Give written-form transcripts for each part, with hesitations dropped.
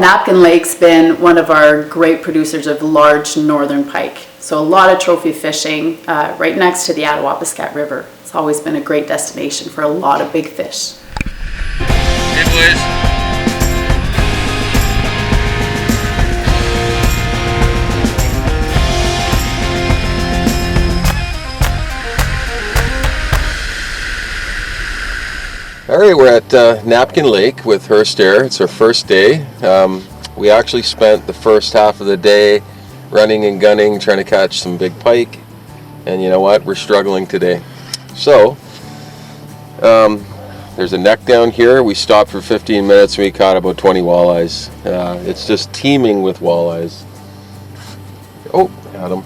Napkin Lake's been one of our great producers of large northern pike. So a lot of trophy fishing right next to the Attawapiskat River. It's always been a great destination for a lot of big fish. Hey boys. All right, we're at Napkin Lake with Hearst Air. It's our first day. We actually spent the first half of the day running and gunning, trying to catch some big pike. And you know what? We're struggling today. So, there's a neck down here. We stopped for 15 minutes and we caught about 20 walleyes. It's just teeming with walleyes. Oh, got them.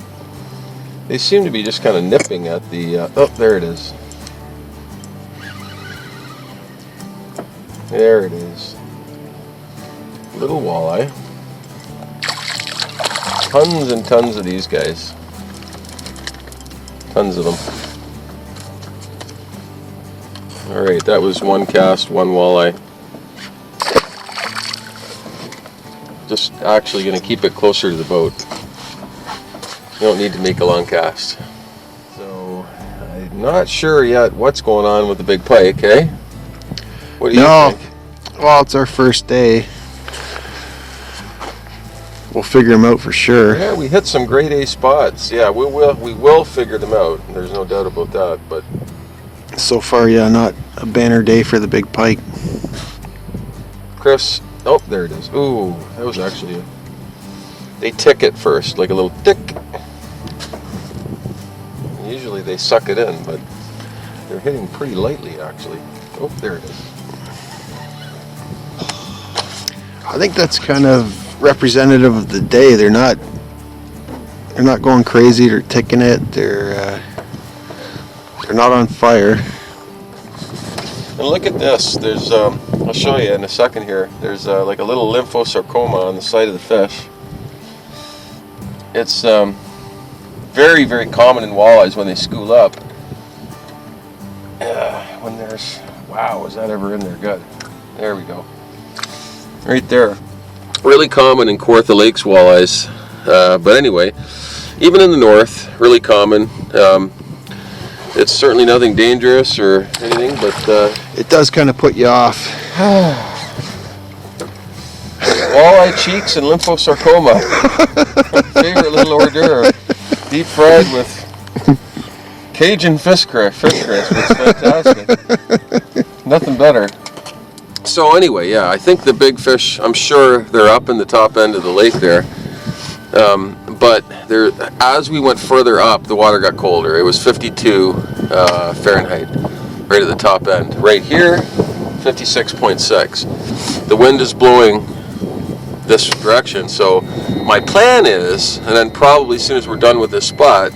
They seem to be just kind of nipping at the... oh, there it is. There it is. Little walleye. Tons and tons of these guys. Tons of them. Alright, that was one cast, one walleye. Just actually going to keep it closer to the boat. You don't need to make a long cast. So, I'm not sure yet what's going on with the big pike, eh? What do you think? Well, it's our first day. We'll figure them out for sure. Yeah, we hit some grade A spots. Yeah, we will figure them out. There's no doubt about that. But so far, yeah, not a banner day for the big pike. Chris, oh, there it is. Ooh, that was actually they tick it first, like a little tick. Usually they suck it in, but they're hitting pretty lightly, actually. Oh, there it is. I think that's kind of representative of the day. They're not going crazy. They're ticking it. They're not on fire. And look at this. There's I'll show you in a second here. There's like a little lymphosarcoma on the side of the fish. It's very, very common in walleyes when they school up. When there's, wow, was that ever in there? Good. There we go. Right there. Really common in Kawartha Lakes walleyes. But anyway, even in the north, really common. It's certainly nothing dangerous or anything, but... it does kind of put you off. Walleye cheeks and lymphosarcoma. Favorite little hors d'oeuvre. Deep fried with Cajun fish crisp. It's fantastic. Nothing better. So anyway, yeah, I think the big fish, I'm sure they're up in the top end of the lake there. But there, as we went further up, the water got colder. It was 52 Fahrenheit, right at the top end. Right here, 56.6. The wind is blowing this direction, so my plan is, and then probably as soon as we're done with this spot,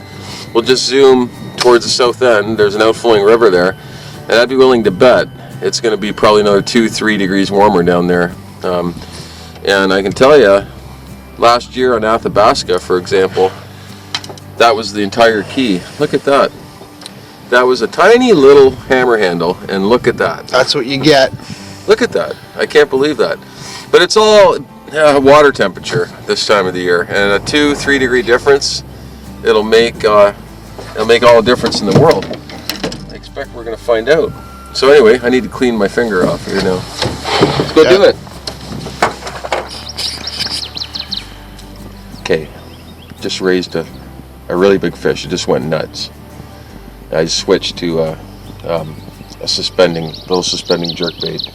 we'll just zoom towards the south end. There's an outflowing river there, and I'd be willing to bet it's going to be probably another 2-3 degrees warmer down there. And I can tell you, last year on Athabasca, for example, that was the entire key. Look at that. That was a tiny little hammer handle, and look at that. That's what you get. Look at that. I can't believe that. But it's all water temperature this time of the year, and a 2-3 degree difference, it'll make all the difference in the world. I expect we're going to find out. So anyway, I need to clean my finger off here now. Let's go do it. Okay, just raised a really big fish. It just went nuts. I switched to a little suspending jerkbait.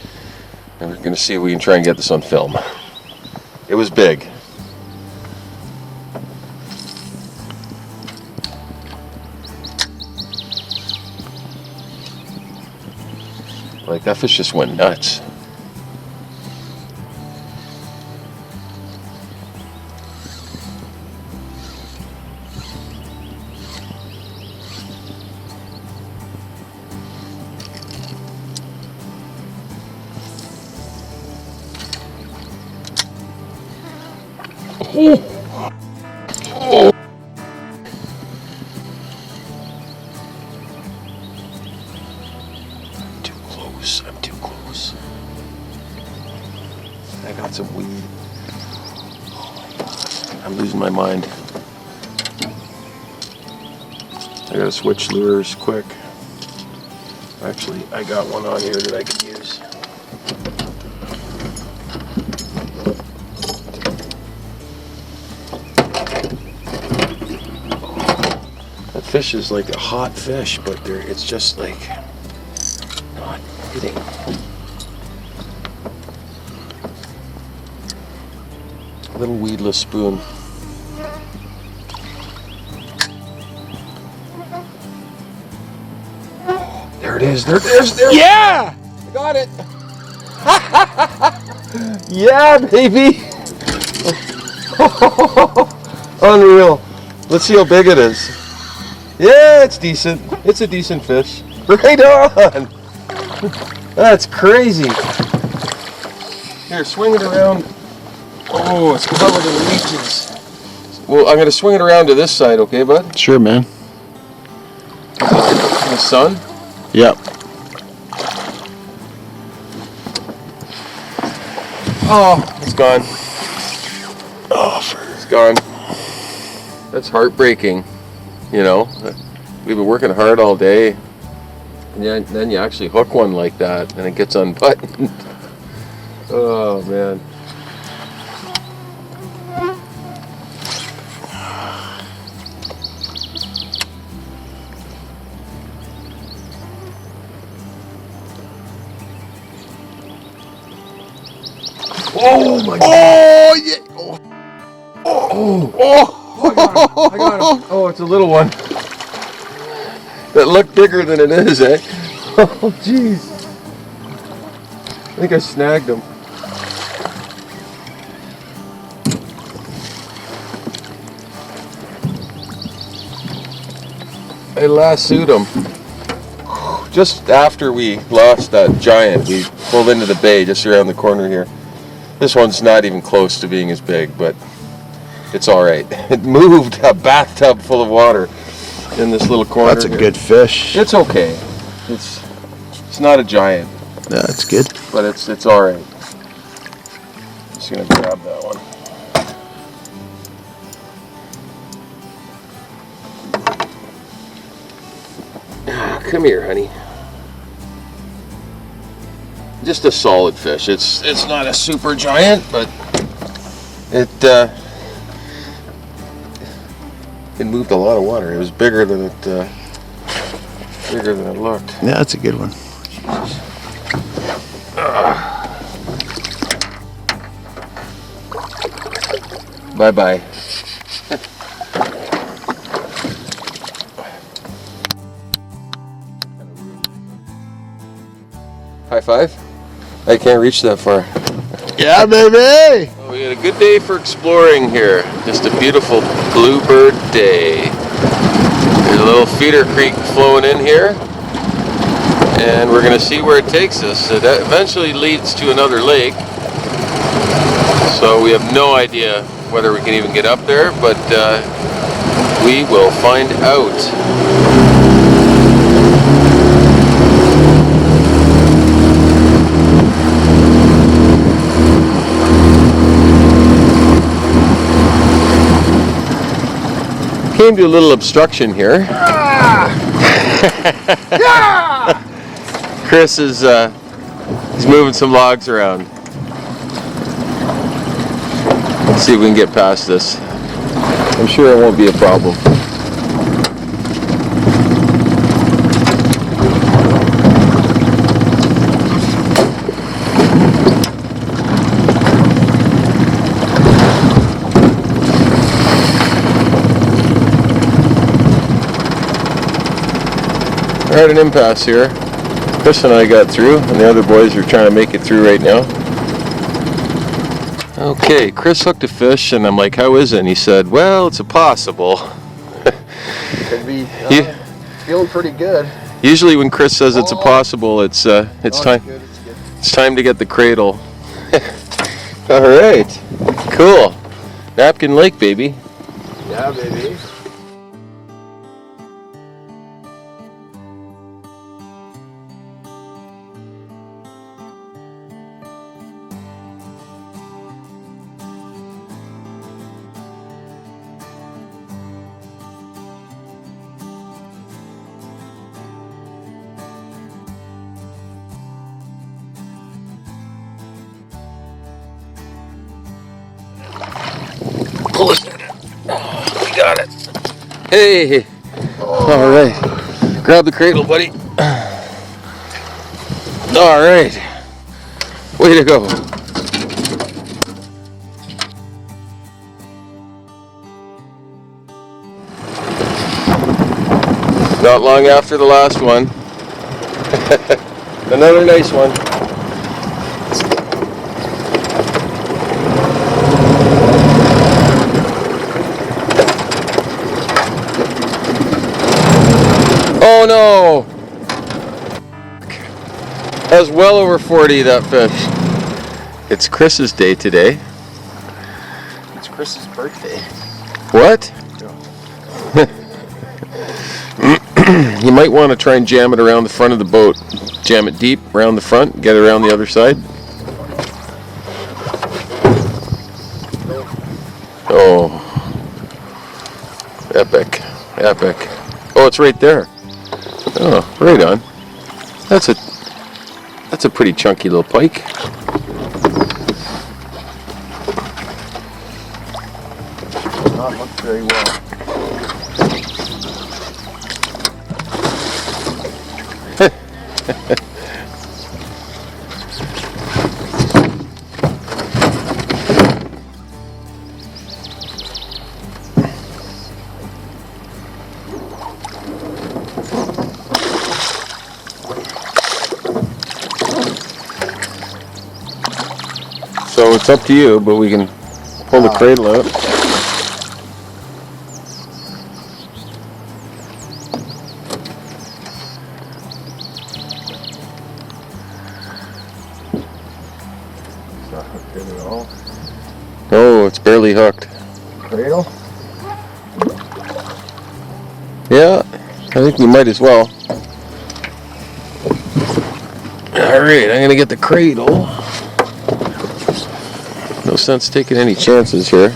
And we're going to see if we can try and get this on film. It was big. Like, that fish just went nuts. Oh. Oh. I'm too close. I got some weed. my mind. I gotta switch lures quick. Actually, I got one on here that I could use. That fish is like a hot fish, but it's just like not hitting. Little weedless spoon. There it is. There it is. There. Yeah! I got it. Yeah, baby. Unreal. Let's see how big it is. Yeah, it's decent. It's a decent fish. Right on. That's crazy. Here, swing it around. Oh, it's covered in leeches. Well, I'm going to swing it around to this side, okay, bud? Sure, man. In the sun? Yep. Oh, it's gone. Oh, it's gone. That's heartbreaking, you know. We've been working hard all day, and then you actually hook one like that, and it gets unbuttoned. Oh, man. Oh my God! Oh yeah! Oh! I got him! Oh, it's a little one. That looked bigger than it is, eh? Oh, jeez! I think I snagged him. I lassoed him. Just after we lost that giant, we pulled into the bay just around the corner here. This one's not even close to being as big, but it's all right. It moved a bathtub full of water in this little corner. That's a good fish. It's okay. It's not a giant. Yeah, that's good. But it's all right. Just gonna grab that one. Come here, honey. Just a solid fish. It's not a super giant, but it moved a lot of water. It was bigger than it looked. Yeah, that's a good one. Bye bye. High five. I can't reach that far. Yeah, baby! Oh, we had a good day for exploring here. Just a beautiful bluebird day. There's a little feeder creek flowing in here, and we're going to see where it takes us. It eventually leads to another lake, so we have no idea whether we can even get up there, but we will find out. Came to a little obstruction here. Chris is he's moving some logs around. Let's see if we can get past this. I'm sure it won't be a problem. We're at an impasse here. Chris and I got through, and the other boys are trying to make it through right now. Okay, Chris hooked a fish, and I'm like, how is it? And he said, well, it's a possible. Could be Yeah. feeling pretty good. Usually when Chris says it's a possible, it's time. It's good. It's time to get the cradle. All right, cool. Napkin Lake, baby. Yeah, baby. pull this in. Oh, we got it. Hey. All right. Grab the cradle, buddy. All right. Way to go. Not long after the last one. Another nice one. Oh no! That was well over 40, that fish. It's Chris's day today. It's Chris's birthday. What? You might want to try and jam it around the front of the boat. Jam it deep around the front, get it around the other side. Oh. Epic. Epic. Oh, it's right there. Oh, right on. That's a pretty chunky little pike. Not look very well. So it's up to you, but we can pull the cradle out. It's not hooked in at all. Oh, it's barely hooked. Cradle? Yeah, I think we might as well. Alright, I'm gonna get the cradle. No sense taking any chances here.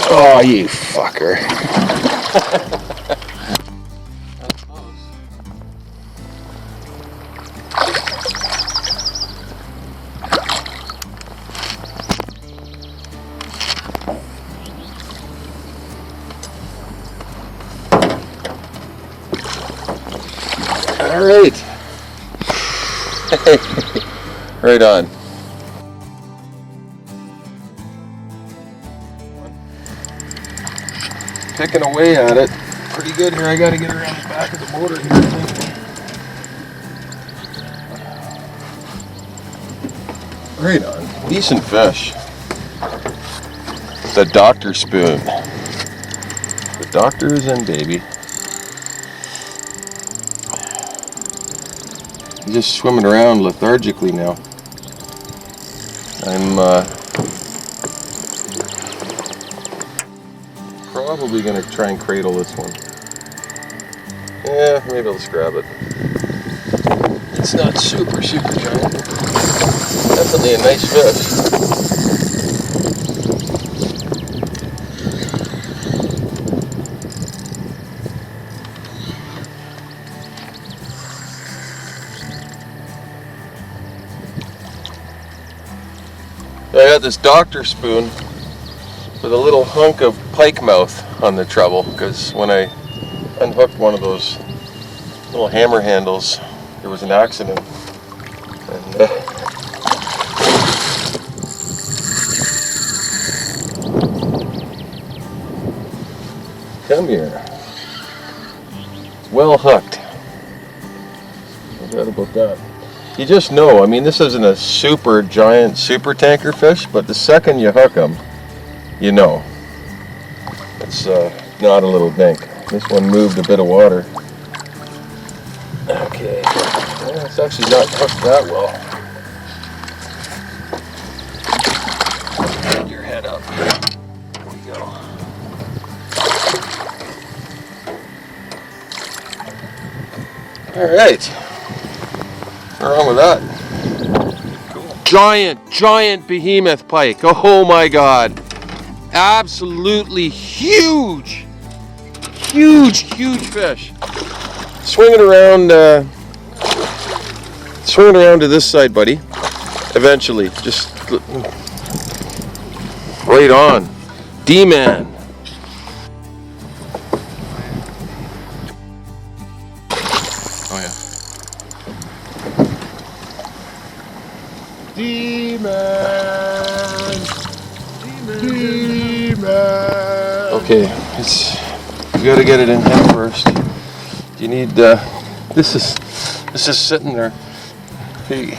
Oh, you fucker. All right. Right on. Picking away at it. Pretty good here. I gotta get around the back of the motor here, I think. Right on. Decent fish. The doctor spoon. The doctor is in, baby. He's just swimming around lethargically now. I'm probably going to try and cradle this one. Yeah, maybe I'll just grab it. It's not super giant. Definitely a nice fish. I got this doctor spoon with a little hunk of pike mouth on the treble, because when I unhooked one of those little hammer handles, there was an accident. And, come here. It's well hooked. No doubt about that. You just know, I mean, this isn't a super giant super tanker fish, but the second you hook them, you know. It's not a little dink. This one moved a bit of water. Okay, well, it's actually not hooked that well. Get your head up. There we go. All right. What's wrong with that? Cool. Giant behemoth pike. Oh my God. Absolutely huge. Huge fish. Swing it around to this side, buddy. Eventually. Just right on. D-man. Oh yeah. D-man. Okay, we gotta get it in head first. You need this is sitting there. You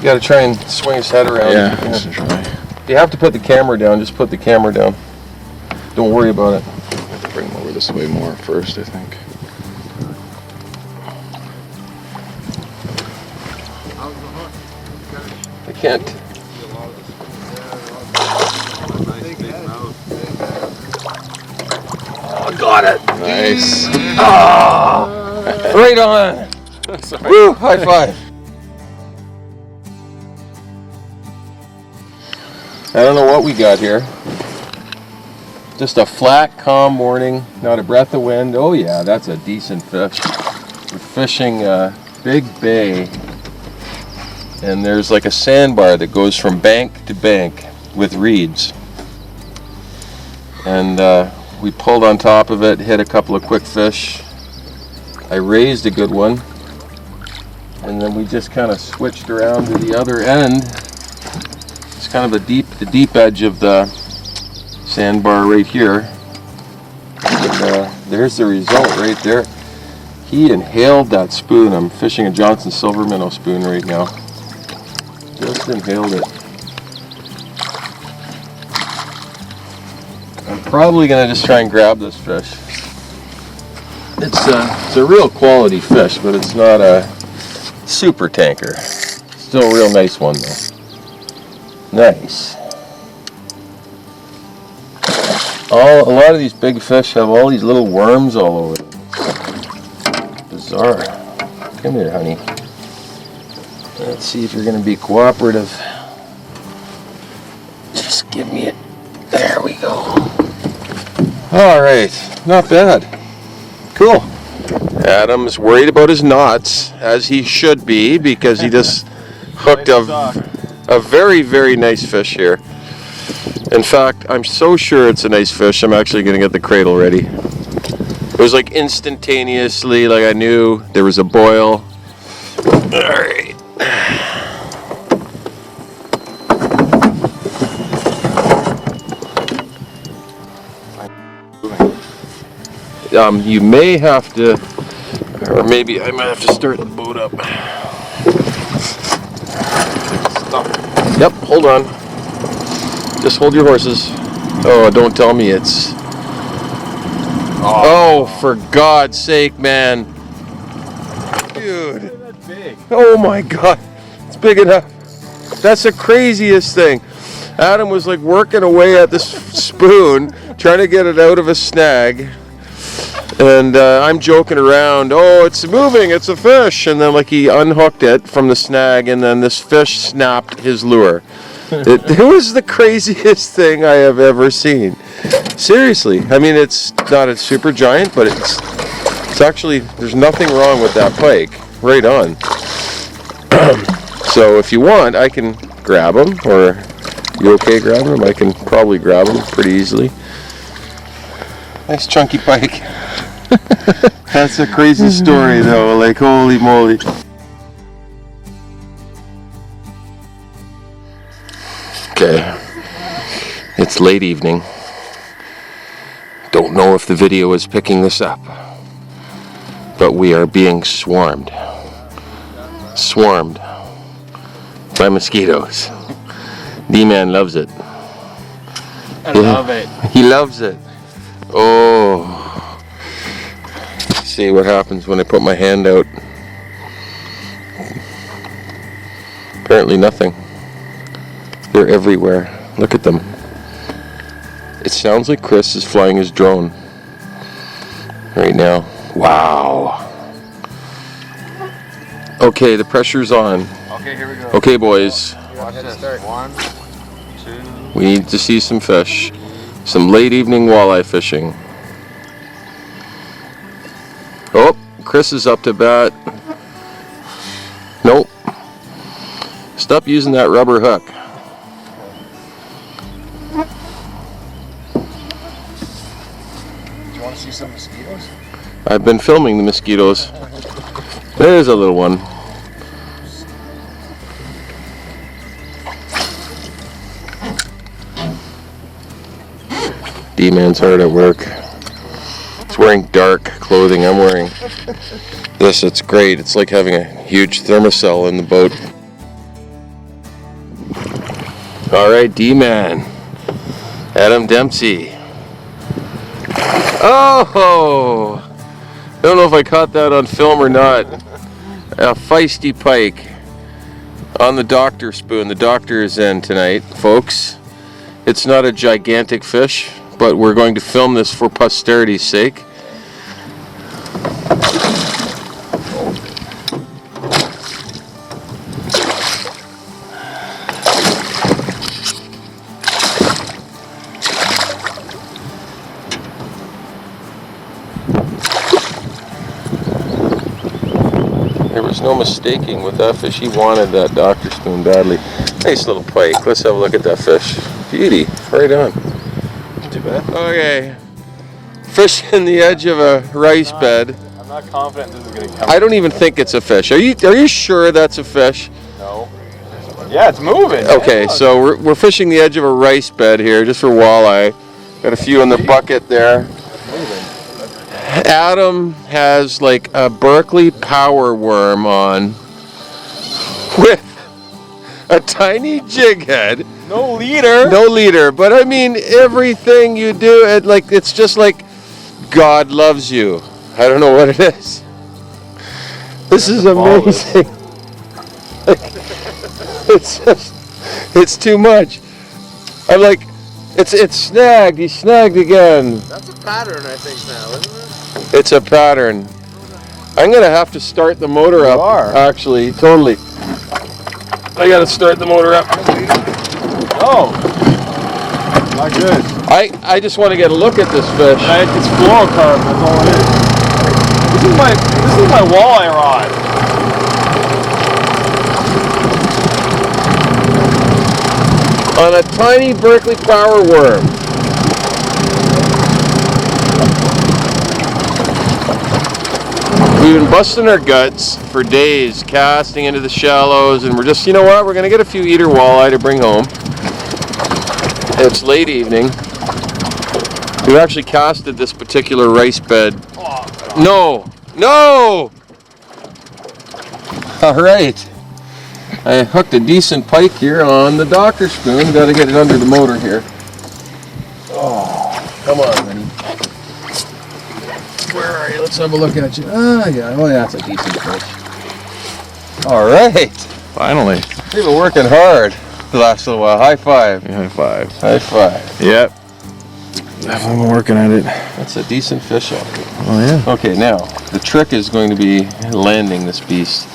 gotta try and swing his head around. Yeah, let's try. If you have to put the camera down, just put the camera down. Don't worry about it. I have to bring him over this way more first, I think. I can't. Oh, got it. Nice. Oh, right on. Woo, high five. I don't know what we got here. Just a flat, calm morning, not a breath of wind. Oh yeah, that's a decent fish. We're fishing a big bay, and there's like a sandbar that goes from bank to bank with reeds. And we pulled on top of it, hit a couple of quick fish. I raised a good one, and then we just kind of switched around to the other end. It's kind of the deep edge of the sandbar right here. And there's the result right there. He inhaled that spoon. I'm fishing a Johnson Silver Minnow spoon right now. Just inhaled it. I'm probably gonna just try and grab this fish. It's a real quality fish, but it's not a super tanker. Still a real nice one though. Nice. A lot of these big fish have all these little worms all over them. Bizarre. Come here, honey. Let's see if you're going to be cooperative. Just give me it. There we go. All right. Not bad. Cool. Adam's worried about his knots, as he should be, because he just hooked a very, very nice fish here. In fact, I'm so sure it's a nice fish, I'm actually going to get the cradle ready. It was like instantaneously, like I knew there was a boil. Alright. You may have to, or maybe I might have to start the boat up. Stop. Yep, hold on. Just hold your horses. Oh, don't tell me it's... Oh, for God's sake, man. Dude. Oh my God. It's big enough. That's the craziest thing. Adam was like working away at this spoon, trying to get it out of a snag. And I'm joking around. Oh, it's moving. It's a fish. And then like he unhooked it from the snag, and then this fish snapped his lure. It was the craziest thing I have ever seen. Seriously. I mean, it's not a super giant, but it's actually, there's nothing wrong with that pike. Right on. So if you want, I can grab him, or you okay grabbing him? I can probably grab him pretty easily. Nice chunky pike. That's a crazy story though, like holy moly. Okay, it's late evening. Don't know if the video is picking this up, but we are being swarmed by mosquitoes. D-Man loves it. I love it. He loves it. Oh, see what happens when I put my hand out. Apparently nothing. They're everywhere. Look at them. It sounds like Chris is flying his drone right now. Wow. Okay, the pressure's on. Okay, here we go. Okay, boys. Watch this. 1, 2. We need to see some fish. Some late evening walleye fishing. Oh, Chris is up to bat. Nope. Stop using that rubber hook. Do you want to see some mosquitoes? I've been filming the mosquitoes. There's a little one. D-Man's hard at work. It's wearing dark clothing. I'm wearing this. It's great. It's like having a huge thermocell in the boat. All right, D-Man. Adam Dempsey. Oh! I don't know if I caught that on film or not. A feisty pike on the doctor spoon. The doctor is in tonight, folks. It's not a gigantic fish, but we're going to film this for posterity's sake. There was no mistaking with that fish. He wanted that doctor spoon badly. Nice little pike. Let's have a look at that fish. Beauty. Right on. Too bad. Okay. Fish in the edge of a rice bed. I'm not confident this is going to come. I don't even think it's a fish. Are you sure that's a fish? No. Yeah, it's moving. Okay, so we're fishing the edge of a rice bed here just for walleye. Got a few in the bucket there. Adam has like a Berkeley power worm on with a tiny jig head. No leader. No leader, but I mean everything you do, it's just like God loves you. I don't know what it is. This is amazing. It's too much. I'm like, it's snagged. He's snagged again. That's a pattern, I think, now, isn't it? It's a pattern. I'm gonna have to start the motor up. are. Actually, totally. I gotta start the motor up. Oh. Not good. I just want to get a look at this fish. It's fluorocarbon, that's all it is. This is my walleye rod. On a tiny Berkeley power worm. We've been busting our guts for days, casting into the shallows, and we're just, you know what, we're going to get a few eater walleye to bring home. It's late evening. We've actually casted this particular rice bed. No! No! All right. I hooked a decent pike here on the doctor spoon. Got to get it under the motor here. Oh, come on, Minnie. Where are you? Let's have a look at you. Ah, yeah. Oh, yeah, that's a decent fish. All right. Finally. We've been working hard the last little while. High five. High five. High five. Yep. Definitely been working at it. That's a decent fish out here. Oh, yeah. Okay, now, the trick is going to be landing this beast.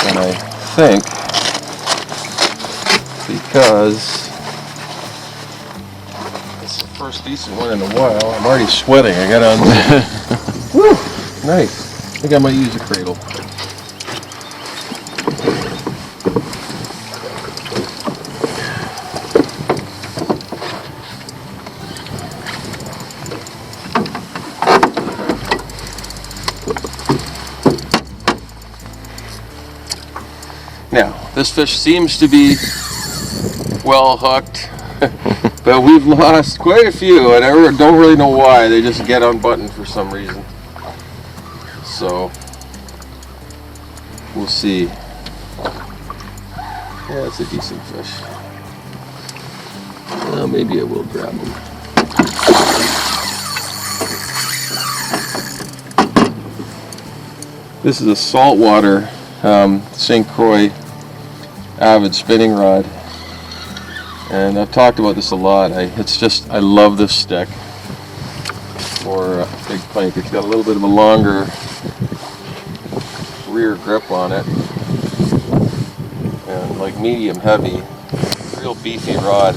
And I think, because it's the first decent one in a while, I'm already sweating. I got on. Woo! Nice. I think I might use a cradle. Now, this fish seems to be well hooked, but we've lost quite a few, and I don't really know why. They just get unbuttoned for some reason. So, we'll see. Yeah, it's a decent fish. Well, maybe I will grab him. This is a saltwater St. Croix avid spinning rod, and I've talked about this a lot. I love this stick for a big pike. It's got a little bit of a longer rear grip on it, and like medium heavy, real beefy rod,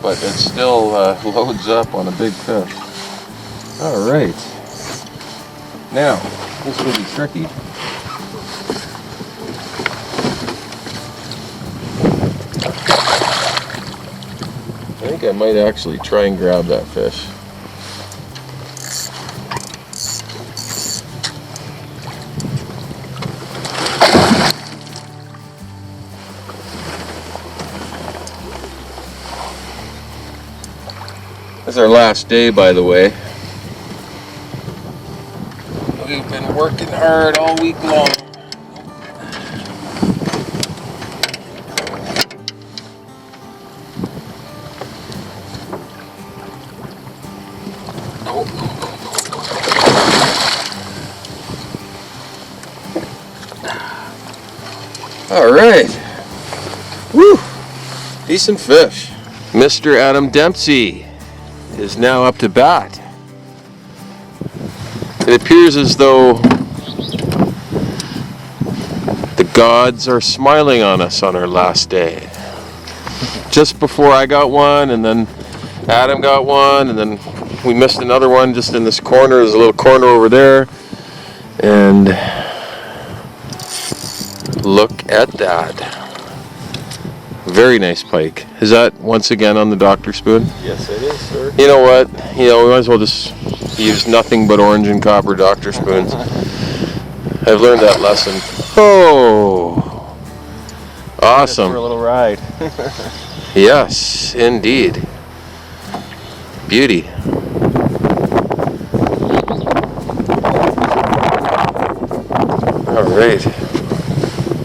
but it still loads up on a big fish. All right. Now, this will be tricky. I think I might actually try and grab that fish. This is our last day, by the way. We've been working hard all week long. All right. Woo! Decent fish. Mr. Adam Dempsey is now up to bat. It appears as though the gods are smiling on us on our last day. Just before I got one, and then Adam got one, and then we missed another one just in this corner. There's a little corner over there. And look at that. Very nice pike. Is that once again on the doctor spoon? Yes, it is, sir. You know what? We might as well just use nothing but orange and copper doctor spoons. I've learned that lesson. Oh, awesome. For a little ride. Yes, indeed. Beauty. All right.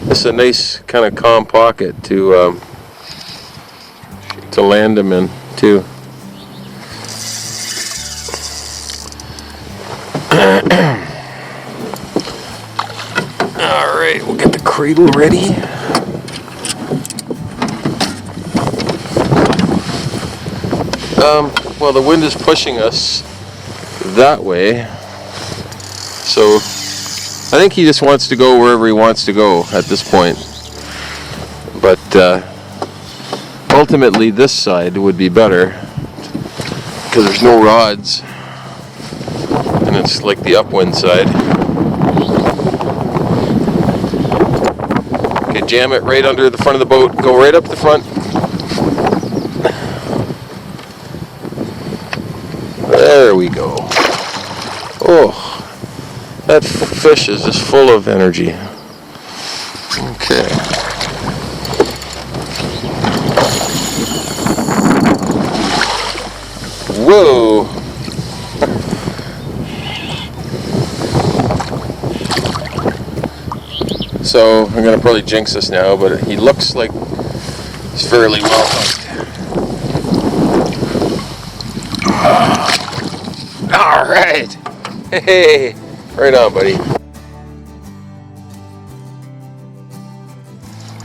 This is a nice kind of calm pocket to land them in too. All right, we'll get the cradle ready. Well, the wind is pushing us that way, so I think he just wants to go wherever he wants to go at this point. But ultimately, this side would be better because there's no rods, and it's like the upwind side. Okay, jam it right under the front of the boat. Go right up the front. There we go. Oh, that fish is just full of energy. Okay. Whoa. So I'm gonna probably jinx this now, but he looks like he's fairly well hooked. All right. Hey, right on, buddy.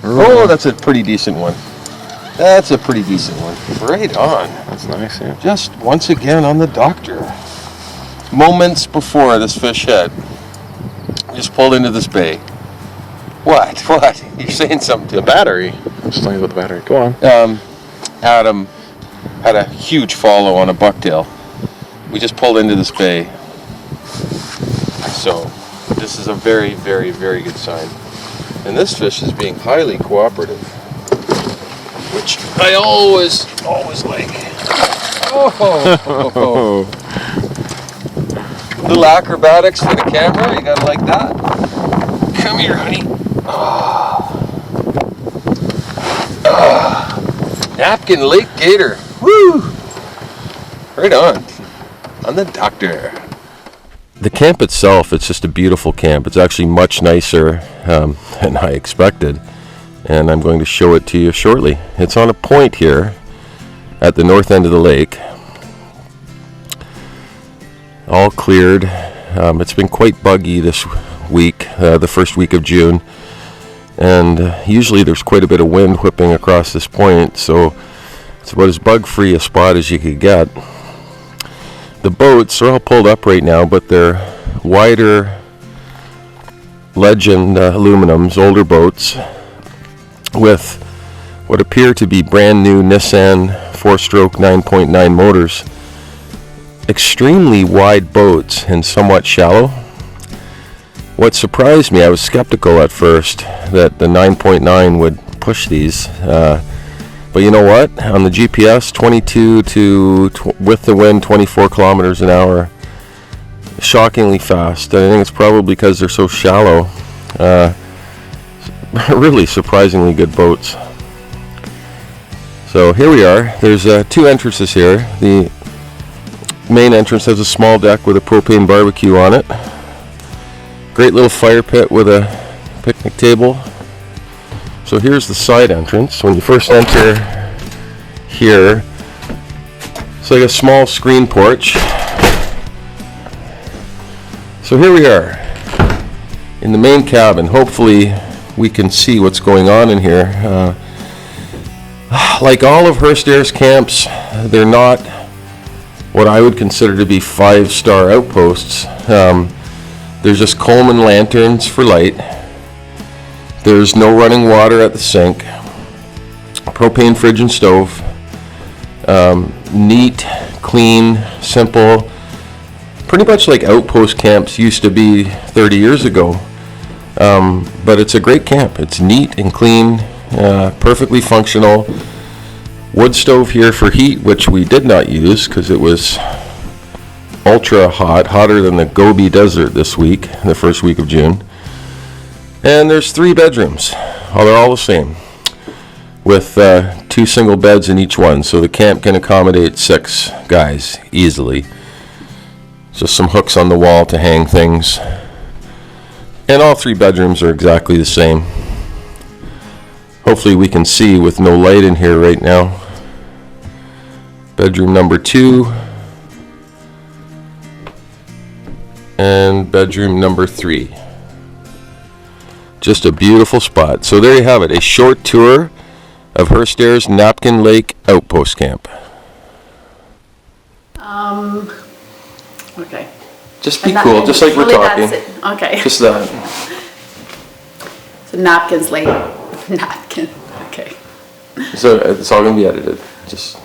Oh, that's a pretty decent one. That's a pretty decent one. Right on. That's nice, yeah. Just once again on the doctor. Moments before this fish hit, just pulled into this bay. What? What? You're saying something to The battery. I'm just talking about the battery. Go on. Adam had a huge follow on a bucktail. We just pulled into this bay. So this is a very, very, very good sign. And this fish is being highly cooperative, which I always like. Oh. Little acrobatics for the camera, you gotta like that. Come here, honey. Napkin Lake Gator. Woo! Right on the doctor. The camp itself, it's just a beautiful camp. It's actually much nicer than I expected, and I'm going to show it to you shortly. It's on a point here at the north end of the lake. All cleared. It's been quite buggy this week, the first week of June, and usually there's quite a bit of wind whipping across this point, so it's about as bug-free a spot as you could get. The boats are all pulled up right now, but they're wider Legend aluminums, older boats, with what appear to be brand new Nissan 4-stroke 9.9 motors. Extremely wide boats and somewhat shallow. What surprised me, I was skeptical at first that the 9.9 would push these. But you know what? On the GPS, 22 to, with the wind, 24 kilometers an hour. Shockingly fast. I think it's probably because they're so shallow. Really surprisingly good boats. So here we are. There's two entrances here. The main entrance has a small deck with a propane barbecue on it. Great little fire pit with a picnic table. So here's the side entrance. When you first enter here, it's like a small screen porch. So here we are in the main cabin. Hopefully we can see what's going on in here. Like all of Hearst Air's camps, they're not what I would consider to be 5-star outposts. There's just Coleman lanterns for light. There's no running water at the sink. Propane fridge and stove. Neat, clean, simple. Pretty much like outpost camps used to be 30 years ago. But it's a great camp. It's neat and clean, perfectly functional. Wood stove here for heat, which we did not use because it was ultra hot, hotter than the Gobi Desert this week, the first week of June. And there's 3 bedrooms. Oh, they're all the same, with 2 single beds in each one, so the camp can accommodate 6 guys easily. Just some hooks on the wall to hang things. And all 3 bedrooms are exactly the same. Hopefully we can see with no light in here right now. Bedroom number 2. And bedroom number 3. Just a beautiful spot. So there you have it, a short tour of Hearst Air's Napkin Lake Outpost Camp. Okay. Just be And that- cool, just like we're really talking. that's it. Okay. Just that. So Napkins Lake. Napkin. Okay. So it's all gonna be edited. Just